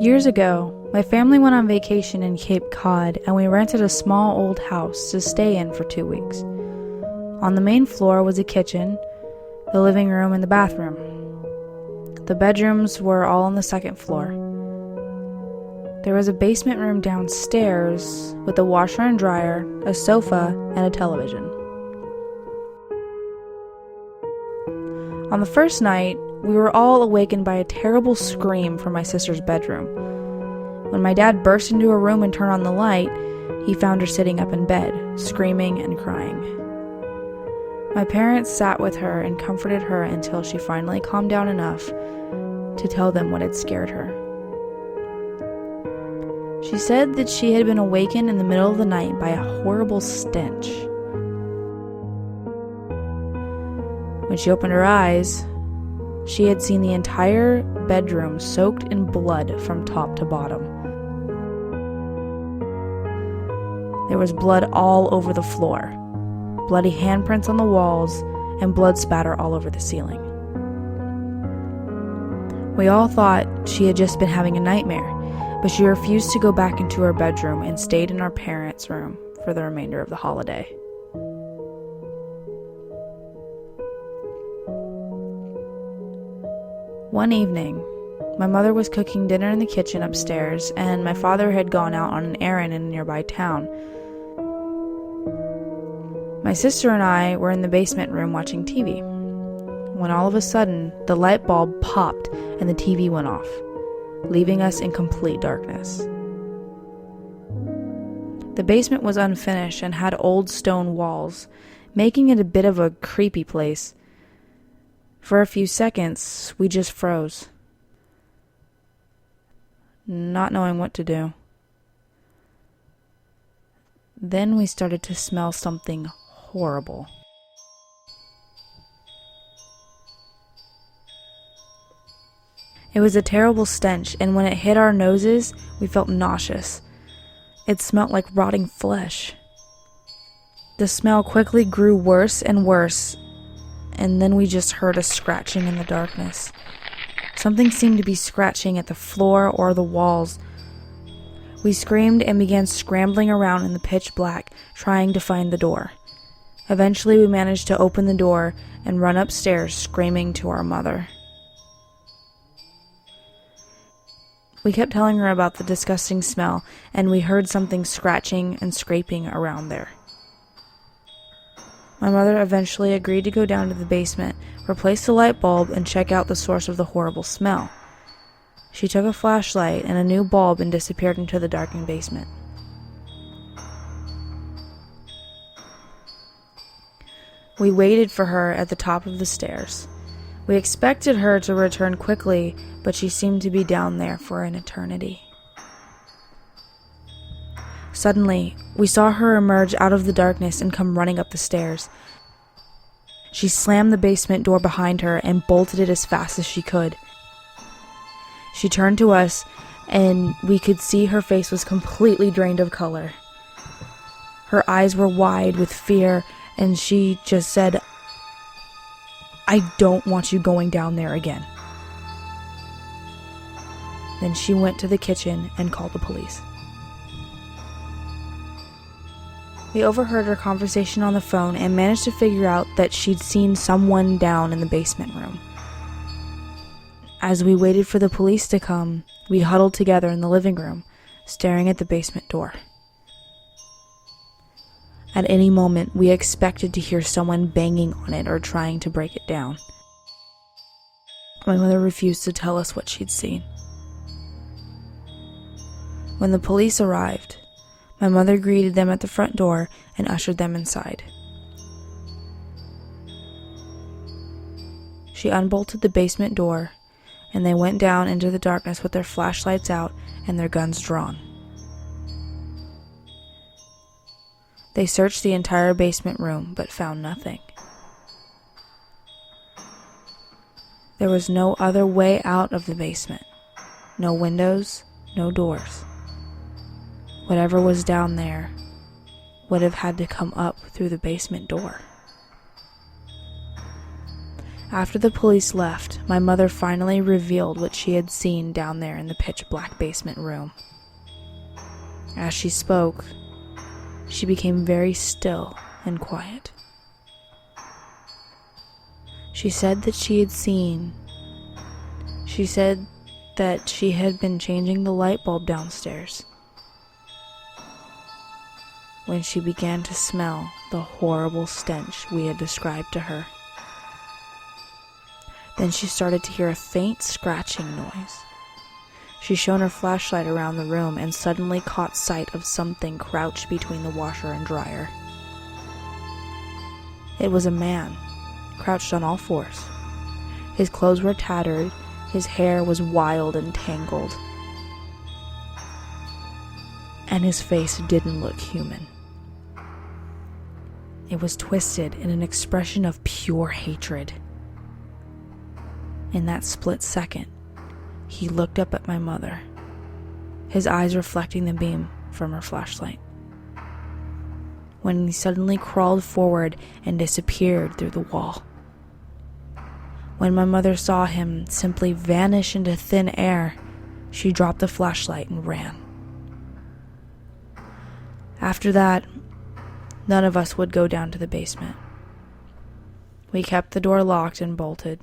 Years ago, my family went on vacation in Cape Cod, and we rented a small old house to stay in for 2 weeks. On the main floor was a kitchen, the living room, and the bathroom. The bedrooms were all on the second floor. There was a basement room downstairs with a washer and dryer, a sofa, and a television. On the first night, we were all awakened by a terrible scream from my sister's bedroom. When my dad burst into her room and turned on the light, he found her sitting up in bed, screaming and crying. My parents sat with her and comforted her until she finally calmed down enough to tell them what had scared her. She said that she had been awakened in the middle of the night by a horrible stench. When she opened her eyes, she had seen the entire bedroom soaked in blood from top to bottom. There was blood all over the floor, bloody handprints on the walls, and blood spatter all over the ceiling. We all thought she had just been having a nightmare, but she refused to go back into her bedroom and stayed in our parents' room for the remainder of the holiday. One evening, my mother was cooking dinner in the kitchen upstairs, and my father had gone out on an errand in a nearby town. My sister and I were in the basement room watching TV, when all of a sudden, the light bulb popped and the TV went off, leaving us in complete darkness. The basement was unfinished and had old stone walls, making it a bit of a creepy place. For a few seconds, we just froze, not knowing what to do. Then we started to smell something horrible. It was a terrible stench, and when it hit our noses, we felt nauseous. It smelled like rotting flesh. The smell quickly grew worse and worse, and then we just heard a scratching in the darkness. Something seemed to be scratching at the floor or the walls. We screamed and began scrambling around in the pitch black, trying to find the door. Eventually, we managed to open the door and run upstairs, screaming to our mother. We kept telling her about the disgusting smell, and we heard something scratching and scraping around there. My mother eventually agreed to go down to the basement, replace the light bulb, and check out the source of the horrible smell. She took a flashlight and a new bulb and disappeared into the darkened basement. We waited for her at the top of the stairs. We expected her to return quickly, but she seemed to be down there for an eternity. Suddenly, we saw her emerge out of the darkness and come running up the stairs. She slammed the basement door behind her and bolted it as fast as she could. She turned to us, and we could see her face was completely drained of color. Her eyes were wide with fear, and she just said, "I don't want you going down there again." Then she went to the kitchen and called the police. We overheard her conversation on the phone and managed to figure out that she'd seen someone down in the basement room. As we waited for the police to come, we huddled together in the living room, staring at the basement door. At any moment, we expected to hear someone banging on it or trying to break it down. My mother refused to tell us what she'd seen. When the police arrived, my mother greeted them at the front door and ushered them inside. She unbolted the basement door, and they went down into the darkness with their flashlights out and their guns drawn. They searched the entire basement room, but found nothing. There was no other way out of the basement. No windows, no doors. Whatever was down there would have had to come up through the basement door. After the police left, my mother finally revealed what she had seen down there in the pitch-black basement room. As she spoke, she became very still and quiet. She said that she had been changing the light bulb downstairs when she began to smell the horrible stench we had described to her. Then she started to hear a faint scratching noise. She shone her flashlight around the room and suddenly caught sight of something crouched between the washer and dryer. It was a man, crouched on all fours. His clothes were tattered, his hair was wild and tangled, and his face didn't look human. It was twisted in an expression of pure hatred. In that split second, he looked up at my mother, his eyes reflecting the beam from her flashlight, when he suddenly crawled forward and disappeared through the wall. When my mother saw him simply vanish into thin air, she dropped the flashlight and ran. After that, none of us would go down to the basement. We kept the door locked and bolted.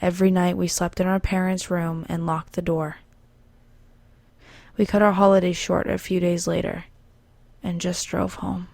Every night we slept in our parents' room and locked the door. We cut our holidays short a few days later and just drove home.